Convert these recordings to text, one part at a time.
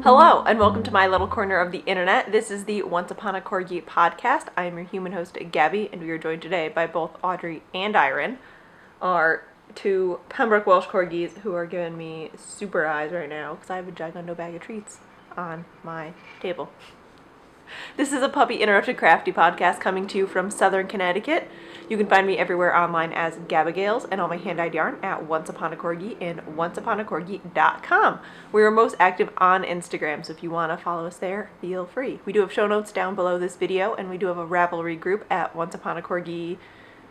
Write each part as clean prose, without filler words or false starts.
Hello, and welcome to my little corner of the internet. This is the Once Upon a Corgi podcast. I am your human host, Gabby, and we are joined today by both Audrey and Iron, our two Pembroke Welsh Corgis who are giving me super eyes right now because I have a giganto bag of treats on my table. This is a Puppy Interrupted Crafty Podcast coming to you from Southern Connecticut. You can find me everywhere online as Gabagales and all my hand-dyed yarn at Once Upon a Corgi and onceuponacorgi.com. We are most active on Instagram, so if you want to follow us there, feel free. We do have show notes down below this video, and we do have a Ravelry group at Once Upon a Corgi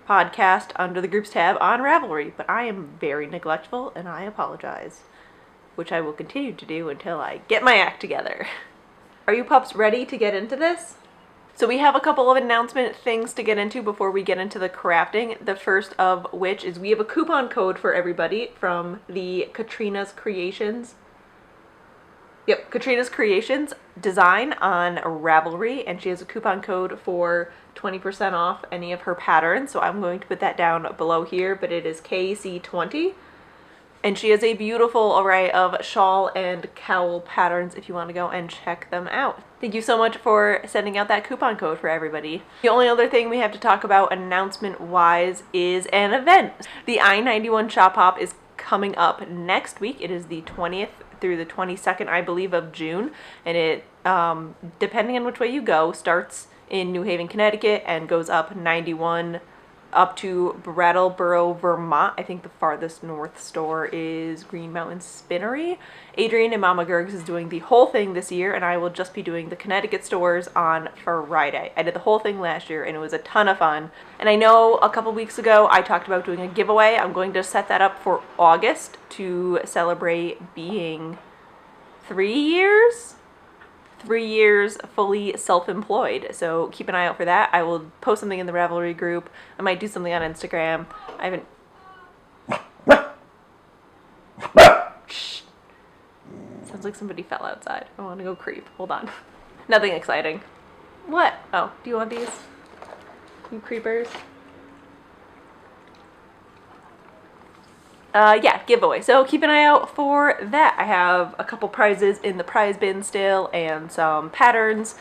Podcast under the groups tab on Ravelry, but I am very neglectful and I apologize, which I will continue to do until I get my act together. Are you pups ready to get into this? So we have a couple of announcement things to get into before we get into the crafting. The first of which is we have a coupon code for everybody from the Katrina's Creations. Yep, Katrina's Creations design on Ravelry, and she has a coupon code for 20% off any of her patterns. So I'm going to put that down below here, but it is KC20. And she has a beautiful array of shawl and cowl patterns if you want to go and check them out. Thank you so much for sending out that coupon code for everybody. The only other thing we have to talk about announcement-wise is an event. The I-91 Shop Hop is coming up next week. It is the 20th through the 22nd, I believe, of June. And it, depending on which way you go, starts in New Haven, Connecticut and goes up 91 up to Brattleboro, Vermont. I think the farthest north store is Green Mountain Spinnery. Adrian and Mama Gergs is doing the whole thing this year, and I will just be doing the Connecticut stores on Friday. I did the whole thing last year, and it was a ton of fun. And I know a couple weeks ago I talked about doing a giveaway. I'm going to set that up for August to celebrate being 3 years fully self-employed, so keep an eye out for that. I will post something in the Ravelry group. I might do something on Instagram. I haven't... Shh. Sounds like somebody fell outside. I want to go creep. Hold on. Nothing exciting. What? Oh, do you want these? You creepers? Yeah, giveaway. So keep an eye out for that. I have a couple prizes in the prize bin still and some patterns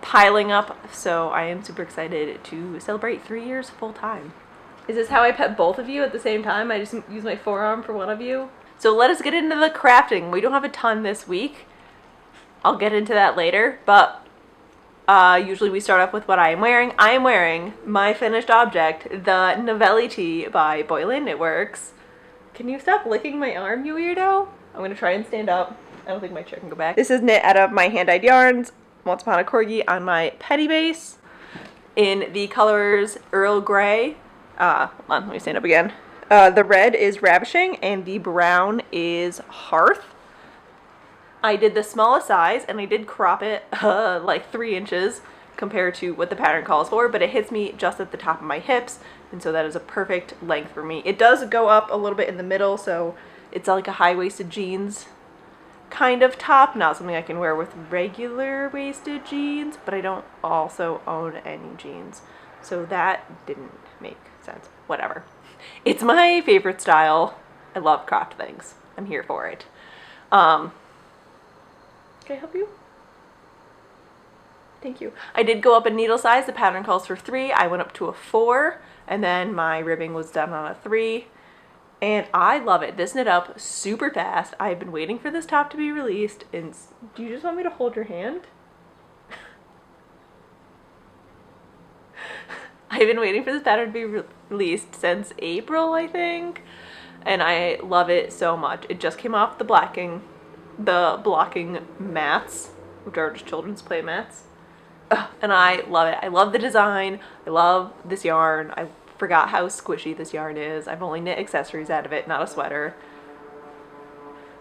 piling up. So I am super excited to celebrate 3 years full time. Is this how I pet both of you at the same time? I just use my forearm for one of you. So let us get into the crafting. We don't have a ton this week. I'll get into that later, but usually we start off with what I am wearing. I am wearing my finished object, the Navelli tee by Boyland Knitworks. Can you stop licking my arm, you weirdo? I'm going to try and stand up. I don't think my chair can go back. This is knit out of my hand-dyed yarns, Once Upon a Corgi on my petty base, in the colors Earl Grey. Hold on, let me stand up again. The red is Ravishing, and the brown is Hearth. I did the smallest size, and I did crop it like 3 inches compared to what the pattern calls for, but it hits me just at the top of my hips, and so that is a perfect length for me. It does go up a little bit in the middle, so it's like a high-waisted jeans kind of top, not something I can wear with regular waisted jeans, but I don't also own any jeans, so that didn't make sense. Whatever. It's my favorite style. I love cropped things. I'm here for it. Can I help you? Thank you. I did go up in needle size. The pattern calls for 3. I went up to a 4, and then my ribbing was done on a 3. And I love it. This knit up super fast. I've been waiting for this top to be released. And do you just want me to hold your hand? I've been waiting for this pattern to be released since April, I think. And I love it so much. It just came off the blocking mats, which are just children's play mats. And I love it. I love the design. I love this yarn. I forgot how squishy this yarn is. I've only knit accessories out of it, not a sweater.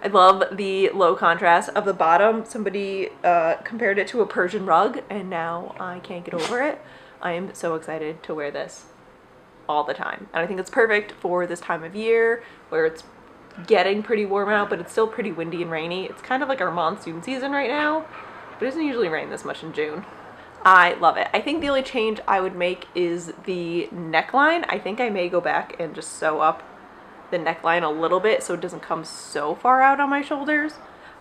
I love the low contrast of the bottom. Somebody compared it to a Persian rug, and now I can't get over it. I am so excited to wear this all the time. And I think it's perfect for this time of year where it's getting pretty warm out, but it's still pretty windy and rainy. It's kind of like our monsoon season right now, but it doesn't usually rain this much in June. I love it. I think the only change I would make is the neckline. I think I may go back and just sew up the neckline a little bit so it doesn't come so far out on my shoulders.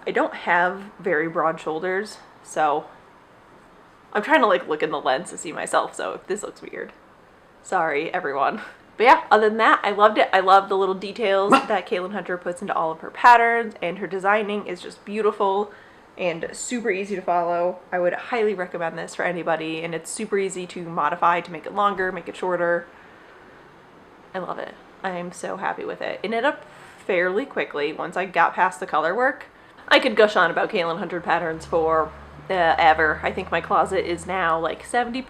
I don't have very broad shoulders, so I'm trying to like look in the lens to see myself, so if this looks weird, sorry everyone. But yeah, other than that, I loved it. I love the little details that Caitlin Hunter puts into all of her patterns, and her designing is just beautiful and super easy to follow. I would highly recommend this for anybody, and it's super easy to modify to make it longer, make it shorter. I love it. I'm so happy with it. It ended up fairly quickly once I got past the color work. I could gush on about Caitlin Hunter patterns for ever. I think my closet is now like 70%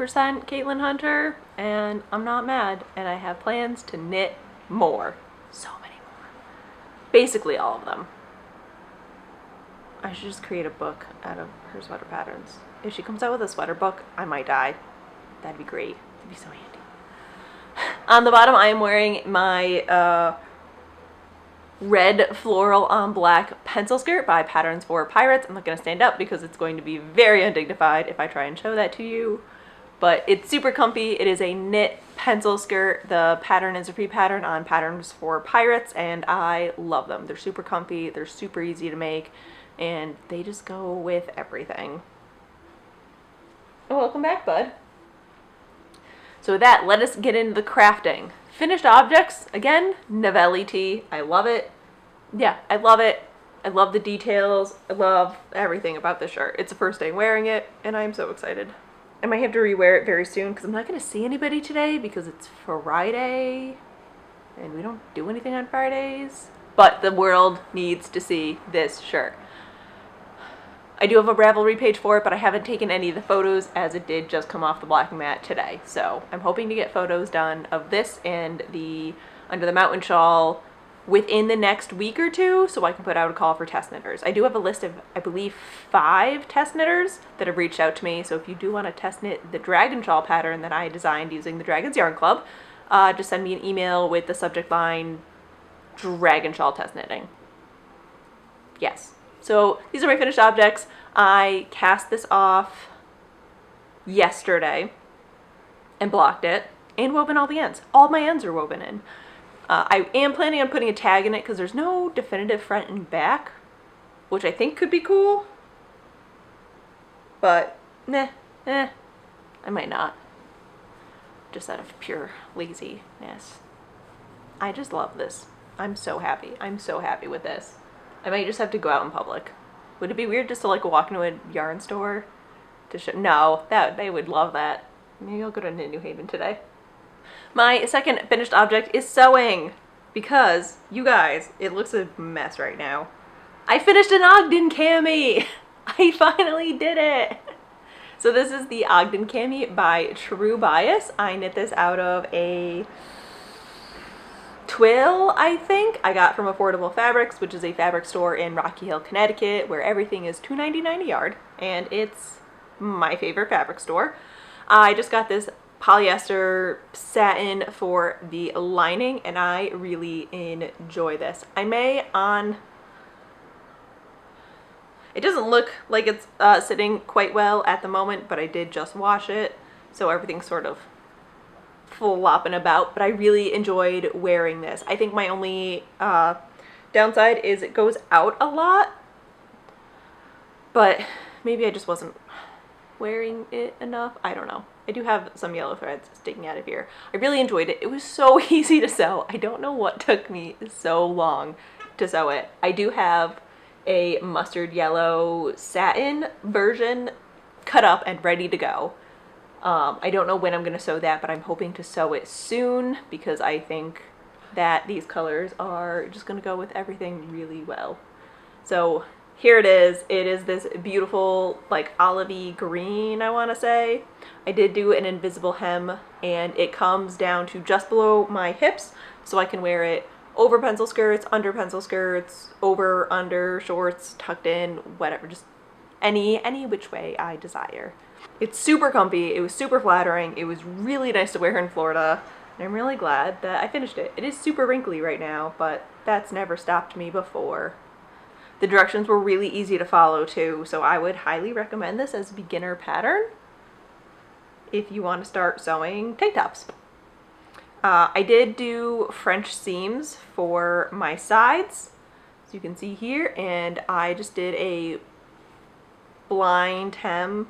Caitlin Hunter, and I'm not mad, and I have plans to knit more. So many more. Basically all of them. I should just create a book out of her sweater patterns. If she comes out with a sweater book, I might die. That'd be great. That'd be so handy. On the bottom, I am wearing my red floral on black pencil skirt by Patterns for Pirates. I'm not going to stand up because it's going to be very undignified if I try and show that to you. But it's super comfy. It is a knit pencil skirt. The pattern is a free pattern on Patterns for Pirates, and I love them. They're super comfy. They're super easy to make, and they just go with everything. Oh, welcome back, bud. So with that, let us get into the crafting. Finished objects, again, Navelli tee. I love it. Yeah, I love it. I love the details. I love everything about this shirt. It's the first day wearing it, and I'm so excited. I might have to rewear it very soon because I'm not going to see anybody today because it's Friday, and we don't do anything on Fridays. But the world needs to see this shirt. I do have a Ravelry page for it, but I haven't taken any of the photos as it did just come off the blocking mat today. So I'm hoping to get photos done of this and the Under the Mountain shawl within the next week or two so I can put out a call for test knitters. I do have a list of, I believe, 5 test knitters that have reached out to me. So if you do want to test knit the dragon shawl pattern that I designed using the Dragons Yarn Club, just send me an email with the subject line, Dragon Shawl Test Knitting. Yes. So these are my finished objects. I cast this off yesterday and blocked it and woven all the ends. All my ends are woven in. I am planning on putting a tag in it because there's no definitive front and back, which I think could be cool. But I might not. Just out of pure laziness. I just love this. I'm so happy. I'm so happy with this. I might just have to go out in public. Would it be weird just to like walk into a yarn store to show? No, they would love that. Maybe I'll go to Knit New Haven today. My second finished object is sewing because, you guys, it looks a mess right now. I finished an Ogden Cami. I finally did it. So this is the Ogden Cami by True Bias. I knit this out of a twill, I think, I got from Affordable Fabrics, which is a fabric store in Rocky Hill, Connecticut, where everything is $2.99 a yard, and it's my favorite fabric store. I just got this polyester satin for the lining, and I really enjoy this. It doesn't look like it's sitting quite well at the moment, but I did just wash it, so everything's sort of flopping about, but I really enjoyed wearing this. I think my only downside is it goes out a lot, but maybe I just wasn't wearing it enough. I don't know. I do have some yellow threads sticking out of here. I really enjoyed it. It was so easy to sew. I don't know what took me so long to sew it. I do have a mustard yellow satin version cut up and ready to go. I don't know when I'm going to sew that, but I'm hoping to sew it soon because I think that these colors are just going to go with everything really well. So here it is. It is this beautiful, like, olivey green, I want to say. I did do an invisible hem, and it comes down to just below my hips, so I can wear it over pencil skirts, over, under, shorts, tucked in, whatever, just any which way I desire. It's super comfy, it was super flattering, it was really nice to wear here in Florida, and I'm really glad that I finished it. It is super wrinkly right now, but that's never stopped me before. The directions were really easy to follow too, so I would highly recommend this as a beginner pattern if you want to start sewing tank tops. I did do French seams for my sides. as you can see here, and I just did a blind hem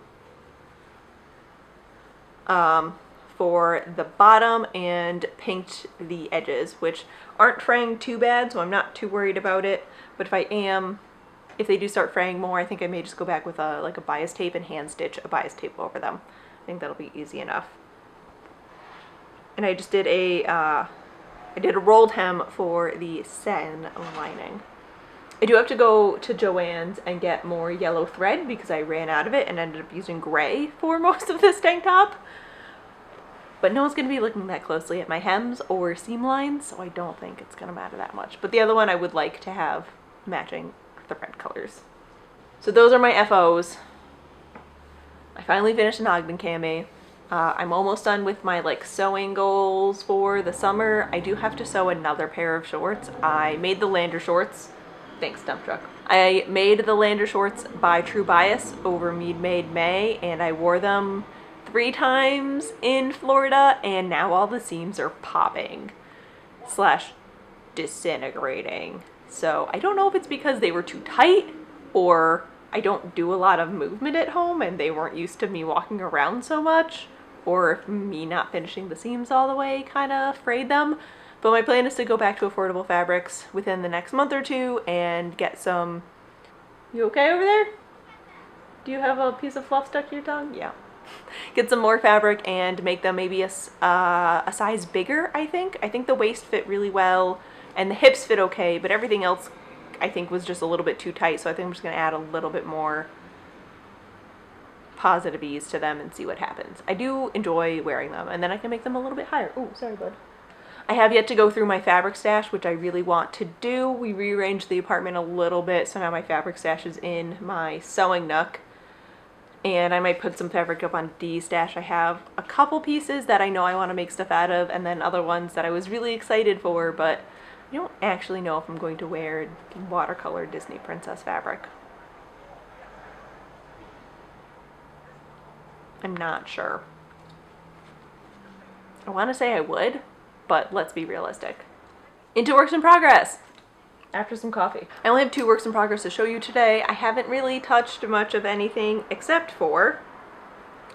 for the bottom and pinked the edges, which aren't fraying too bad, so I'm not too worried about it. But if they do start fraying more, I think I may just go back with a bias tape and hand stitch a bias tape over them. I think that'll be easy enough. And I just did I did a rolled hem for the satin lining. I do have to go to Joann's and get more yellow thread because I ran out of it and ended up using gray for most of this tank top. But no one's going to be looking that closely at my hems or seam lines, so I don't think it's going to matter that much. But the other one I would like to have matching thread colors. So those are my FOs. I finally finished an Ogden Cami. I'm almost done with my sewing goals for the summer. I do have to sew another pair of shorts. I made the Lander shorts. Thanks, dump truck. I made the Lander shorts by True Bias over Mead Made May, and I wore them 3 times in Florida, and now all the seams are popping / disintegrating. So I don't know if it's because they were too tight, or I don't do a lot of movement at home and they weren't used to me walking around so much, or if me not finishing the seams all the way kind of frayed them. But my plan is to go back to affordable fabrics within the next month or two and get some... You okay over there? Do you have a piece of fluff stuck to your tongue? Yeah. Get some more fabric and make them maybe a size bigger, I think. I think the waist fit really well and the hips fit okay, but everything else I think was just a little bit too tight, so I think I'm just going to add a little bit more positive ease to them and see what happens. I do enjoy wearing them, and then I can make them a little bit higher. Oh, sorry, bud. I have yet to go through my fabric stash, which I really want to do. We rearranged the apartment a little bit, so now my fabric stash is in my sewing nook. And I might put some fabric up on Dee's stash. I have a couple pieces that I know I want to make stuff out of, and then other ones that I was really excited for, but I don't actually know if I'm going to wear watercolor Disney princess fabric. I'm not sure. I want to say I would, but let's be realistic. Into works in progress. After some coffee. I only have 2 works in progress to show you today. I haven't really touched much of anything except for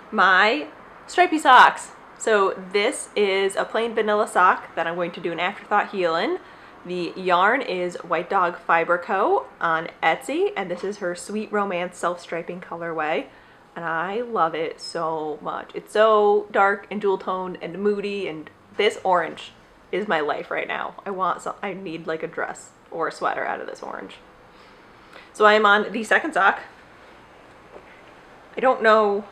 my stripy socks. So this is a plain vanilla sock that I'm going to do an afterthought heel in. The yarn is White Dog Fiber Co. on Etsy, and this is her Sweet Romance self-striping colorway. And I love it so much. It's so dark and jewel toned and moody, and this orange is my life right now. I need like a dress or a sweater out of this orange. So I am on the second sock. I don't know,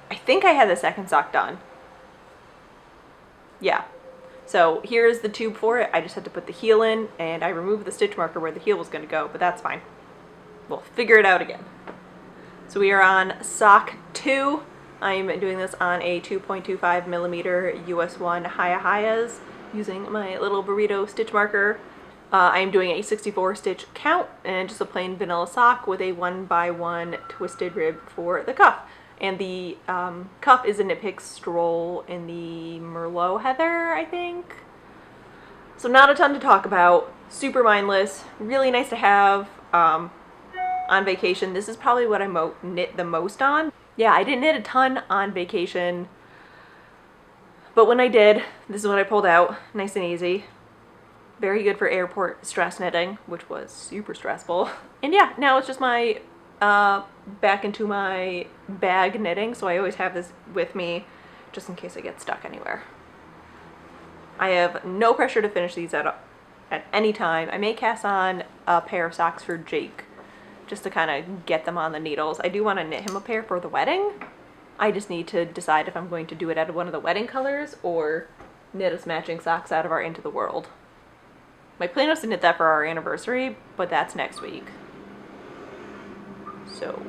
I think I had the second sock done. Yeah. So here's the tube for it. I just had to put the heel in, and I removed the stitch marker where the heel was going to go, but that's fine. We'll figure it out again. So we are on sock 2. I'm doing this on a 2.25 millimeter US 1 Hayas using my little burrito stitch marker. I'm doing a 64 stitch count and just a plain vanilla sock with a 1x1 twisted rib for the cuff. And the cuff is a Knit Picks Stroll in the Merlot Heather, I think. So not a ton to talk about. Super mindless. Really nice to have on vacation. This is probably what I knit the most on. Yeah, I didn't knit a ton on vacation, but when I did, this is what I pulled out. Nice and easy. Very good for airport stress knitting, which was super stressful. And yeah, now it's just my back into my bag knitting, so I always have this with me just in case I get stuck anywhere. I have no pressure to finish these at any time. I may cast on a pair of socks for Jake just to kind of get them on the needles. I do want to knit him a pair for the wedding. I just need to decide if I'm going to do it out of one of the wedding colors or knit us matching socks out of our Into the World. My plan was to knit that for our anniversary, but that's next week. So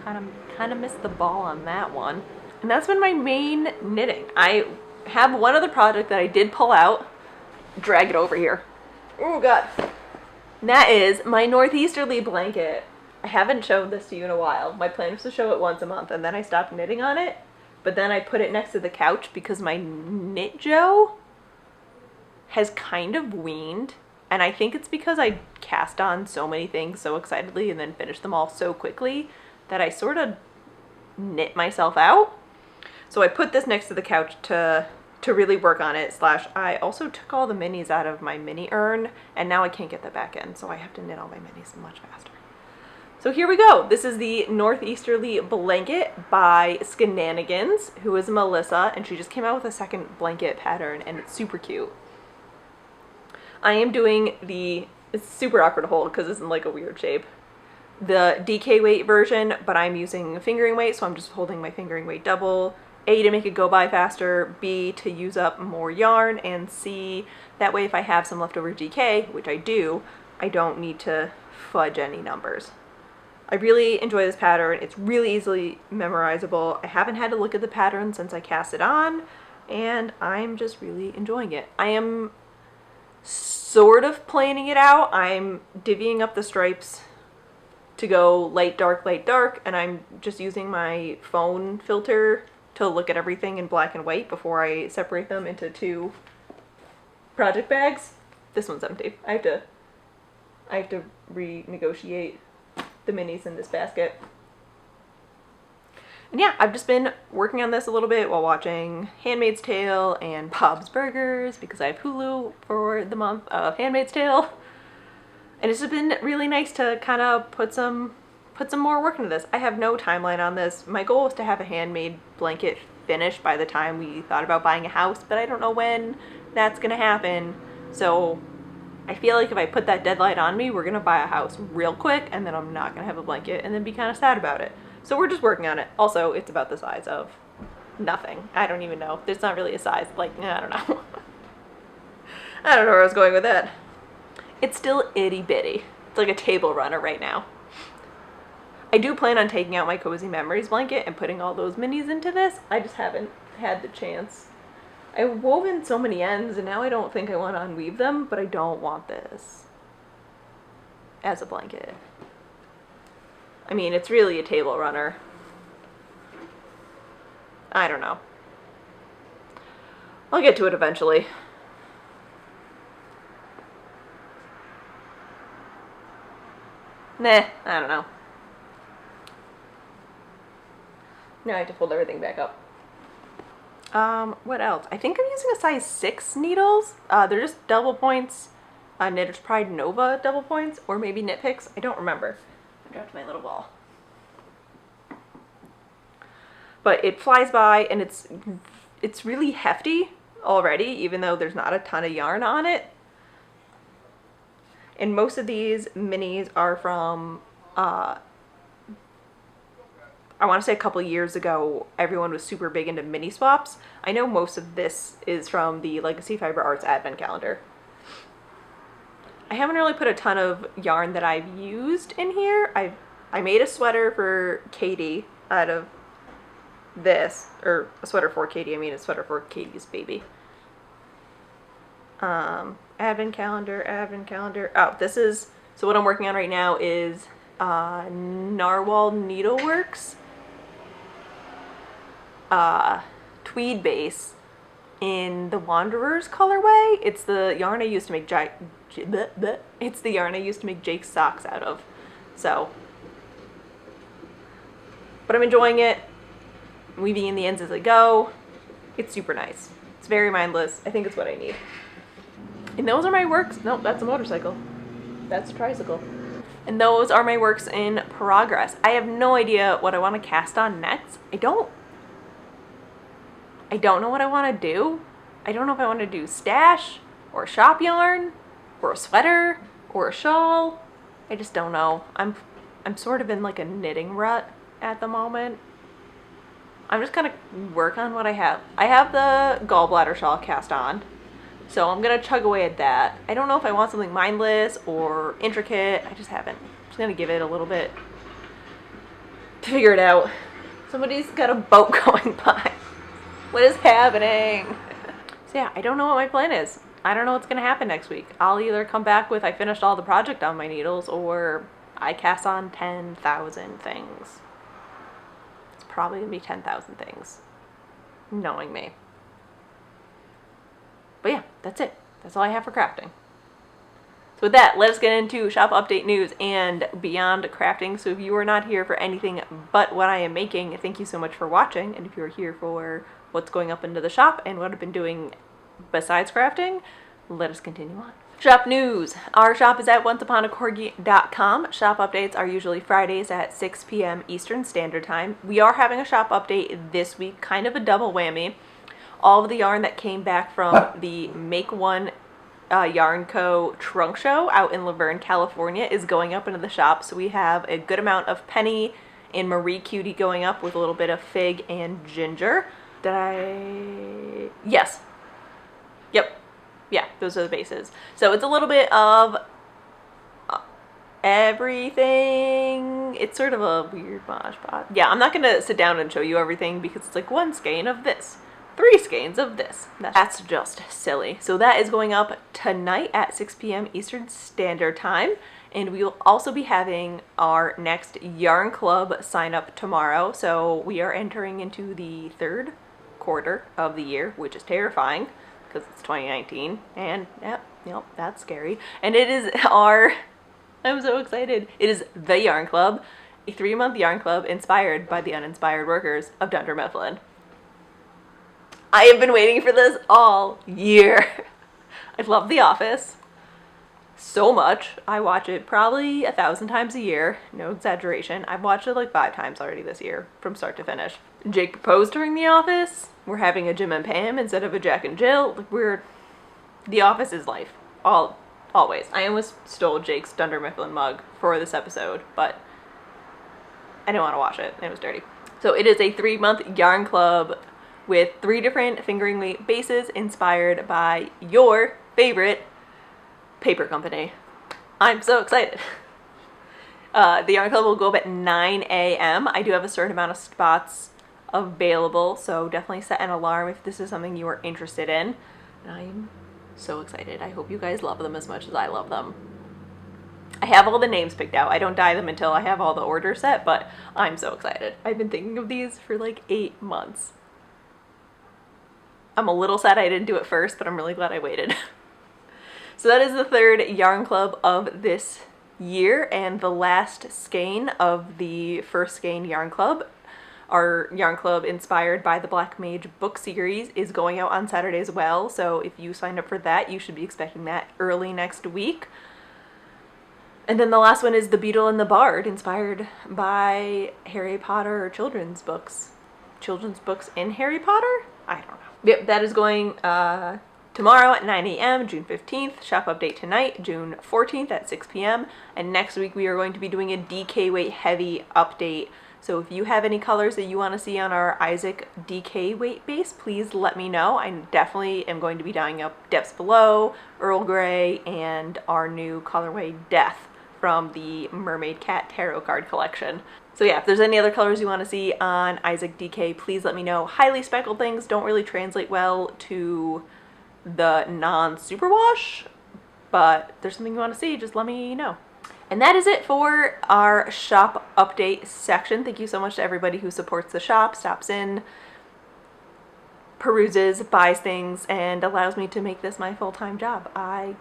kind of missed the ball on that one. And that's been my main knitting. I have one other project that I did pull out. Drag it over here. Oh god. And that is my northeasterly blanket. I haven't showed this to you in a while. My plan was to show it once a month, and then I stopped knitting on it. But then I put it next to the couch because my Knit Joe has kind of weaned And I think it's because I cast on so many things so excitedly and then finished them all so quickly that I sort of knit myself out. So I put this next to the couch to really work on it, / I also took all the minis out of my mini urn, and now I can't get that back in, so I have to knit all my minis much faster. So here we go. This is the Northeasterly Blanket by Skenanigans, who is Melissa, and she just came out with a second blanket pattern, and it's super cute. I am doing it's super awkward to hold because it's in like a weird shape, the DK weight version, but I'm using fingering weight, so I'm just holding my fingering weight double. A, to make it go by faster, B, to use up more yarn, and C, that way if I have some leftover DK, which I do, I don't need to fudge any numbers. I really enjoy this pattern. It's really easily memorizable. I haven't had to look at the pattern since I cast it on, and I'm just really enjoying it. I am sort of planning it out. I'm divvying up the stripes to go light, dark, and I'm just using my phone filter to look at everything in black and white before I separate them into 2 project bags. This one's empty. I have to renegotiate the minis in this basket. And yeah, I've just been working on this a little bit while watching Handmaid's Tale and Bob's Burgers because I have Hulu for the month of Handmaid's Tale. And it's just been really nice to kind of put some more work into this. I have no timeline on this. My goal was to have a handmade blanket finished by the time we thought about buying a house, but I don't know when that's gonna happen. So I feel like if I put that deadline on me, we're gonna buy a house real quick, and then I'm not gonna have a blanket and then be kind of sad about it. So we're just working on it. Also, it's about the size of nothing. I don't even know. There's not really a size. Like, I don't know. I don't know where I was going with that. It's still itty bitty. It's like a table runner right now. I do plan on taking out my Cozy Memories blanket and putting all those minis into this. I just haven't had the chance. I've woven so many ends, and now I don't think I want to unweave them, but I don't want this as a blanket. I mean, it's really a table runner. I don't know. I'll get to it eventually. Nah, I don't know. Now I have to fold everything back up. What else? I think I'm using a size 6 needles. They're just double points. Knitter's Pride Nova double points, or maybe Knit Picks. I don't remember. I dropped my little ball. But it flies by, and it's really hefty already, even though there's not a ton of yarn on it. And most of these minis are from, I want to say a couple years ago, everyone was super big into mini swaps. I know most of this is from the Legacy Fiber Arts Advent Calendar. I haven't really put a ton of yarn that I've used in here. I made a sweater for Katie out of this, or a sweater for Katie, I mean a sweater for Katie's baby. Advent calendar. Oh, this is, so what I'm working on right now is Narwhal Needleworks tweed base in the Wanderers colorway. It's the yarn I used to make it's the yarn I used to make Jake's socks out of. So, but I'm enjoying it. Weaving in the ends as I go. It's super nice. It's very mindless. I think it's what I need. And those are my works. Nope, that's a motorcycle. That's a tricycle. And those are my works in progress. I have no idea what I want to cast on next. I don't know what I want to do. I don't know if I want to do stash or shop yarn or a sweater or a shawl. I just don't know. I'm sort of in like a knitting rut at the moment. I'm just gonna work on what I have. I have the gallbladder shawl cast on, so I'm gonna chug away at that. I don't know if I want something mindless or intricate. I just haven't. I'm just gonna give it a little bit to figure it out. Somebody's got a boat going by. What is happening? So yeah, I don't know what my plan is. I don't know what's gonna happen next week. I'll either come back with I finished all the project on my needles, or I cast on 10,000 things. Probably gonna be 10,000 things, knowing me. But yeah, that's it. That's all I have for crafting. So with that, let us get into shop update news and beyond crafting. So if you are not here for anything but what I am making, thank you so much for watching. And if you're here for what's going up into the shop and what I've been doing besides crafting, let us continue on. Shop news. Our shop is at onceuponacorgi.com. Shop updates are usually Fridays at 6 p.m. Eastern Standard Time. We are having a shop update this week, kind of a double whammy. All of the yarn that came back from the Make One Yarn Co. trunk show out in Laverne, California is going up into the shop. So we have a good amount of Penny and Marie Cutie going up with a little bit of Fig and Ginger. Yes. Yep. Yeah, those are the bases. So it's a little bit of everything. It's sort of a weird mosh pot. Yeah, I'm not going to sit down and show you everything because it's like one skein of this, 3 skeins of this. That's just silly. So that is going up tonight at 6 p.m. Eastern Standard Time. And we will also be having our next Yarn Club sign up tomorrow. So we are entering into the 3rd quarter of the year, which is terrifying because it's 2019. And that's scary. And it is I'm so excited. It is the Yarn Club, a 3-month yarn club inspired by the uninspired workers of Dunder Mifflin. I have been waiting for this all year. I love The Office so much. I watch it probably 1,000 times a year. No exaggeration. I've watched it like 5 times already this year from start to finish. Jake proposed during The Office. We're having a Jim and Pam instead of a Jack and Jill. The Office is life. Always. I almost stole Jake's Dunder Mifflin mug for this episode, but I didn't want to wash it. It was dirty. So it is a 3-month yarn club with 3 different fingering weight bases inspired by your favorite paper company. I'm so excited. The yarn club will go up at 9 a.m. I do have a certain amount of spots available, so definitely set an alarm if this is something you are interested in. And I'm so excited. I hope you guys love them as much as I love them. I have all the names picked out. I don't dye them until I have all the orders set, but I'm so excited. I've been thinking of these for like 8 months. I'm a little sad I didn't do it first, but I'm really glad I waited. So that is the 3rd yarn club of this year and the last skein of the first skein yarn club. Our yarn club inspired by the Black Mage book series is going out on Saturday as well. So if you signed up for that, you should be expecting that early next week. And then the last one is The Beetle and the Bard, inspired by Harry Potter children's books. Children's books in Harry Potter? I don't know. Yep, that is going tomorrow at 9 a.m., June 15th. Shop update tonight, June 14th at 6 p.m. And next week we are going to be doing a DK weight heavy update. So if you have any colors that you want to see on our Isaac DK weight base, please let me know. I definitely am going to be dyeing up Depths Below, Earl Grey, and our new colorway Death from the Mermaid Cat Tarot card collection. So yeah, if there's any other colors you want to see on Isaac DK, please let me know. Highly speckled things don't really translate well to the non-superwash, but if there's something you want to see, just let me know. And that is it for our shop update section. Thank you so much to everybody who supports the shop, stops in, peruses, buys things, and allows me to make this my full-time job. I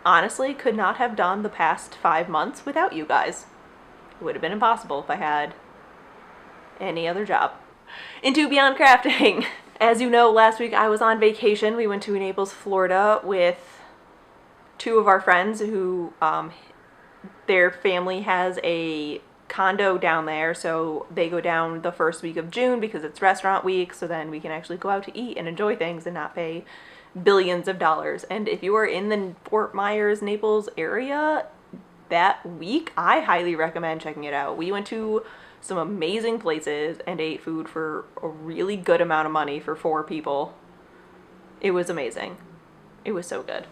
honestly could not have done the past 5 months without you guys. It would have been impossible if I had any other job. Into Beyond Crafting. As you know, last week I was on vacation. We went to Naples, Florida with 2 of our friends who, their family has a condo down there, so they go down the first week of June because it's restaurant week, so then we can actually go out to eat and enjoy things and not pay billions of dollars. And if you are in the Fort Myers, Naples area that week, I highly recommend checking it out. We went to some amazing places and ate food for a really good amount of money for 4 people. It was amazing. It was so good.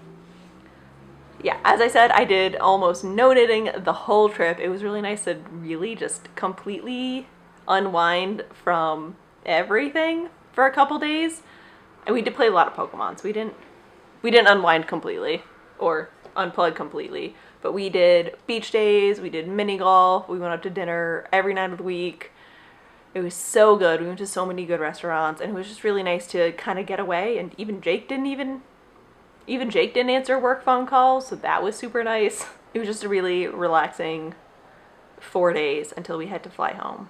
Yeah, as I said, I did almost no knitting the whole trip. It was really nice to really just completely unwind from everything for a couple days. And we did play a lot of Pokemon, so we didn't unwind completely or unplug completely. But we did beach days, we did mini golf, we went out to dinner every night of the week. It was so good. We went to so many good restaurants, and it was just really nice to kind of get away. And even Jake didn't even Even Jake didn't answer work phone calls, so that was super nice. It was just a really relaxing 4 days until we had to fly home.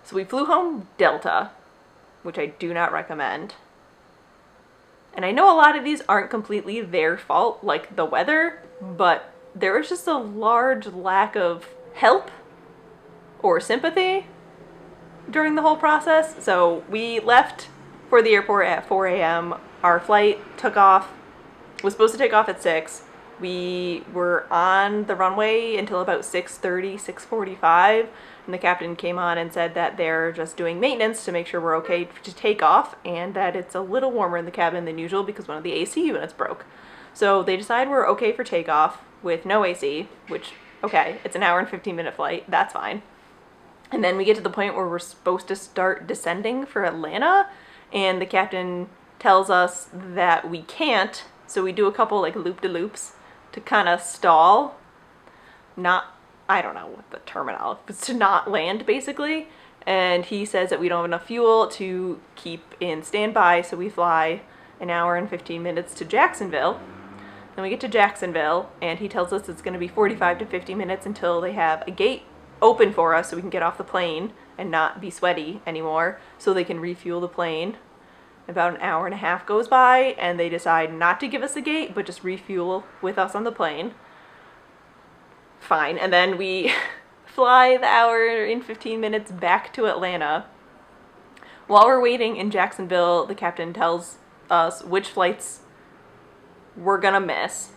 So we flew home Delta, which I do not recommend. And I know a lot of these aren't completely their fault, like the weather, but there was just a large lack of help or sympathy during the whole process. So we left for the airport at 4 a.m. Our flight was supposed to take off at 6. We were on the runway until about 6:30, 6:45, and the captain came on and said that they're just doing maintenance to make sure we're okay to take off, and that it's a little warmer in the cabin than usual because one of the AC units broke. So they decide we're okay for takeoff with no AC, which, okay, it's an hour and 15-minute flight, that's fine. And then we get to the point where we're supposed to start descending for Atlanta, and the captain tells us that we can't, so we do a couple like loop-de-loops to kind of stall, I don't know what the terminology, but to not land basically. And he says that we don't have enough fuel to keep in standby, so we fly an hour and 15 minutes to Jacksonville. Then we get to Jacksonville, and he tells us it's going to be 45 to 50 minutes until they have a gate open for us so we can get off the plane and not be sweaty anymore, so they can refuel the plane. About an hour and a half goes by, and they decide not to give us a gate, but just refuel with us on the plane. Fine. And then we fly the hour and 15 minutes back to Atlanta. While we're waiting in Jacksonville, the captain tells us which flights we're gonna miss,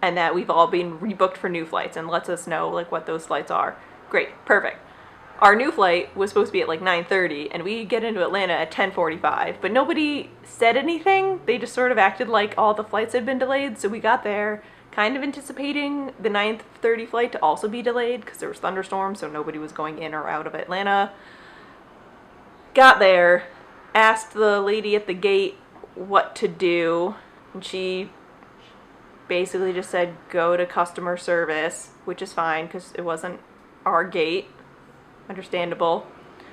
and that we've all been rebooked for new flights, and lets us know like what those flights are. Great. Perfect. Our new flight was supposed to be at like 9:30, and we get into Atlanta at 10:45, but nobody said anything. They just sort of acted like all the flights had been delayed, so we got there kind of anticipating the 9:30 flight to also be delayed because there was thunderstorms, so nobody was going in or out of Atlanta. Got there, asked the lady at the gate what to do, and she basically just said go to customer service, which is fine because it wasn't our gate. Understandable.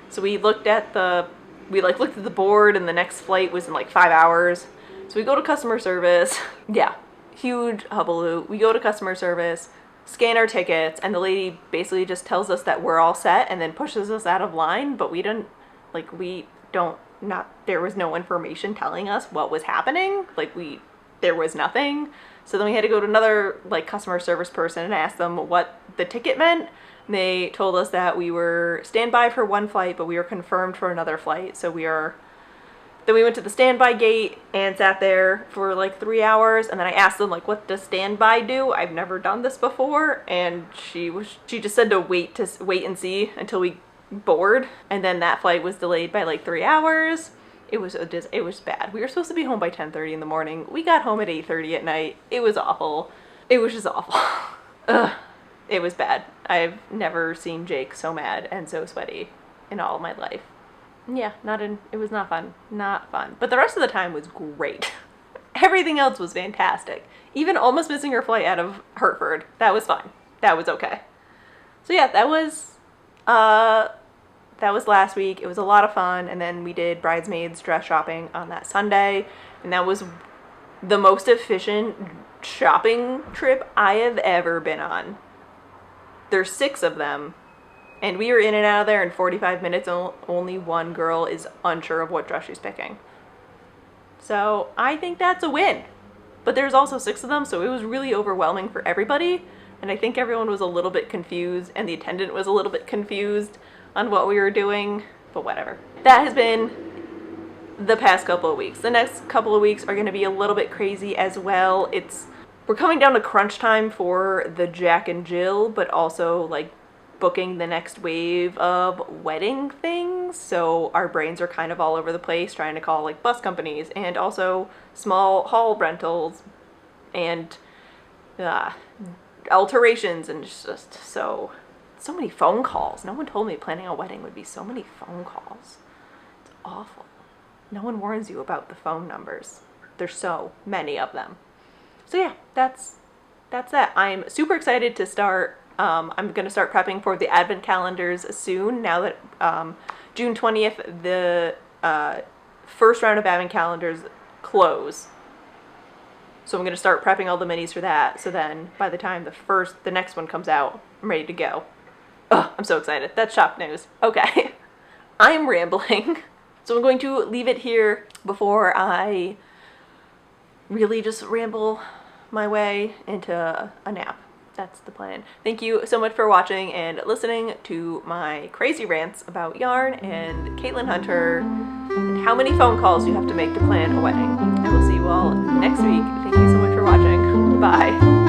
So we looked at the board, and the next flight was in like 5 hours. So we go to customer service. Yeah, huge hubbub. We go to customer service, scan our tickets, and the lady basically just tells us that we're all set and then pushes us out of line, but there was no information telling us what was happening. There was nothing. So then we had to go to another customer service person and ask them what the ticket meant. They told us that we were standby for one flight, but we were confirmed for another flight. So then we went to the standby gate and sat there for 3 hours. And then I asked them what does standby do? I've never done this before. And she just said to wait and see until we board. And then that flight was delayed by 3 hours. It was bad. We were supposed to be home by 10:30 in the morning. We got home at 8:30 at night. It was awful. It was just awful. Ugh. It was bad. I've never seen Jake so mad and so sweaty in all of my life. Yeah, it was not fun. Not fun. But the rest of the time was great. Everything else was fantastic. Even almost missing her flight out of Hartford. That was fine. That was okay. So yeah, that was last week. It was a lot of fun. And then we did bridesmaids dress shopping on that Sunday. And that was the most efficient shopping trip I have ever been on. There's 6 of them, and we were in and out of there in 45 minutes. Only one girl is unsure of what dress she's picking. So I think that's a win. But there's also 6 of them, so it was really overwhelming for everybody. And I think everyone was a little bit confused, and the attendant was a little bit confused on what we were doing, but whatever. That has been the past couple of weeks. The next couple of weeks are going to be a little bit crazy as well. We're coming down to crunch time for the Jack and Jill, but also booking the next wave of wedding things. So our brains are kind of all over the place trying to call bus companies and also small hall rentals and alterations, and just so many phone calls. No one told me planning a wedding would be so many phone calls. It's awful. No one warns you about the phone numbers. There's so many of them. So yeah, that's that. I'm super excited to start. I'm going to start prepping for the advent calendars soon. Now that June 20th, the first round of advent calendars close. So I'm going to start prepping all the minis for that. So then by the time the next one comes out, I'm ready to go. Oh, I'm so excited. That's shop news. Okay. I'm rambling. So I'm going to leave it here before I really just ramble my way into a nap. That's the plan. Thank you so much for watching and listening to my crazy rants about yarn and Caitlin Hunter and how many phone calls you have to make to plan a wedding. I will see you all next week. Thank you so much for watching. Bye.